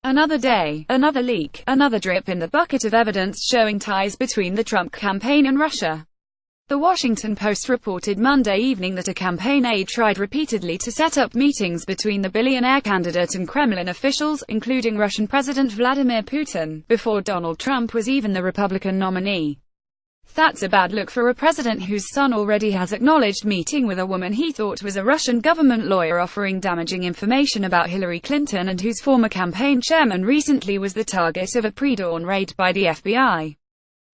Another day, another leak, another drip in the bucket of evidence showing ties between the Trump campaign and Russia. The Washington Post reported Monday evening that a campaign aide tried repeatedly to set up meetings between the billionaire candidate and Kremlin officials, including Russian President Vladimir Putin, before Donald Trump was even the Republican nominee. That's a bad look for a president whose son already has acknowledged meeting with a woman he thought was a Russian government lawyer offering damaging information about Hillary Clinton, and whose former campaign chairman recently was the target of a pre-dawn raid by the FBI.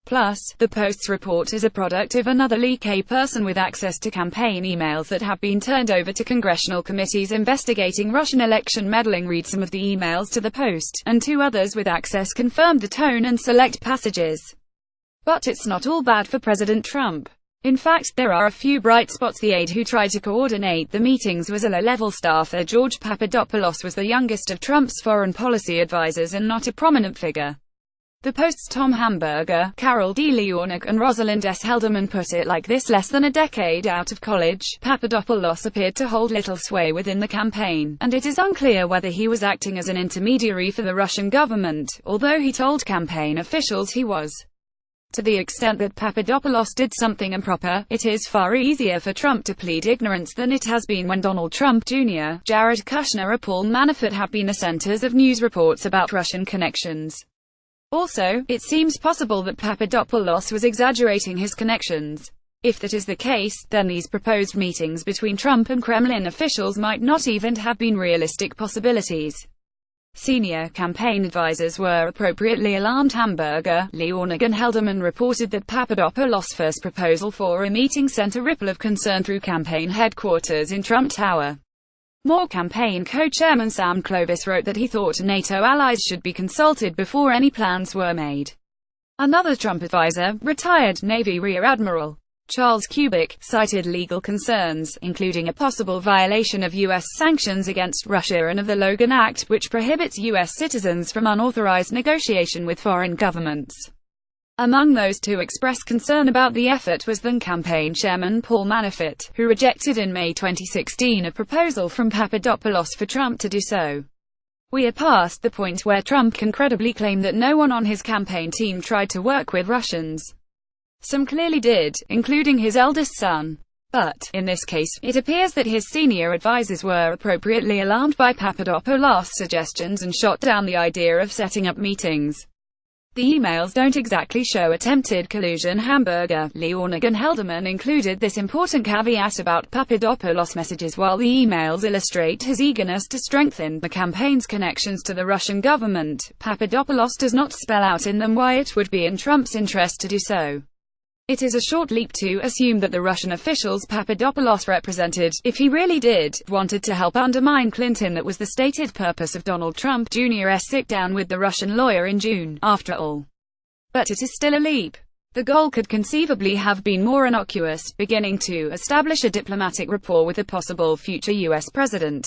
Plus, the Post's report is a product of another leak. A person with access to campaign emails that have been turned over to congressional committees investigating Russian election meddling read some of the emails to the Post, and two others with access confirmed the tone and select passages. But it's not all bad for President Trump. In fact, there are a few bright spots. The aide who tried to coordinate the meetings was a low-level staffer. George Papadopoulos was the youngest of Trump's foreign policy advisors and not a prominent figure. The Post's Tom Hamburger, Carol D. Leonnig, and Rosalind S. Helderman put it like this: less than a decade out of college, Papadopoulos appeared to hold little sway within the campaign, and it is unclear whether he was acting as an intermediary for the Russian government, although he told campaign officials he was. To the extent that Papadopoulos did something improper, it is far easier for Trump to plead ignorance than it has been when Donald Trump Jr., Jared Kushner or Paul Manafort have been the centers of news reports about Russian connections. Also, it seems possible that Papadopoulos was exaggerating his connections. If that is the case, then these proposed meetings between Trump and Kremlin officials might not even have been realistic possibilities. Senior campaign advisors were appropriately alarmed. Hamburger, Leonnig and Helderman reported that Papadopoulos' first proposal for a meeting sent a ripple of concern through campaign headquarters in Trump Tower. More campaign co-chairman Sam Clovis wrote that he thought NATO allies should be consulted before any plans were made. Another Trump advisor, retired Navy Rear Admiral Charles Kubik, cited legal concerns, including a possible violation of U.S. sanctions against Russia and of the Logan Act, which prohibits U.S. citizens from unauthorized negotiation with foreign governments. Among those who expressed concern about the effort was then campaign chairman Paul Manafort, who rejected in May 2016 a proposal from Papadopoulos for Trump to do so. "We are past the point where Trump can credibly claim that no one on his campaign team tried to work with Russians. Some clearly did, including his eldest son. But, in this case, it appears that his senior advisors were appropriately alarmed by Papadopoulos' suggestions and shot down the idea of setting up meetings. The emails don't exactly show attempted collusion." Hamburger, Leonnig and Helderman included this important caveat about Papadopoulos' messages. While the emails illustrate his eagerness to strengthen the campaign's connections to the Russian government, Papadopoulos does not spell out in them why it would be in Trump's interest to do so. It is a short leap to assume that the Russian officials Papadopoulos represented, if he really did, wanted to help undermine Clinton. That was the stated purpose of Donald Trump Jr.'s sit-down with the Russian lawyer in June, after all. But it is still a leap. The goal could conceivably have been more innocuous, beginning to establish a diplomatic rapport with a possible future U.S. president.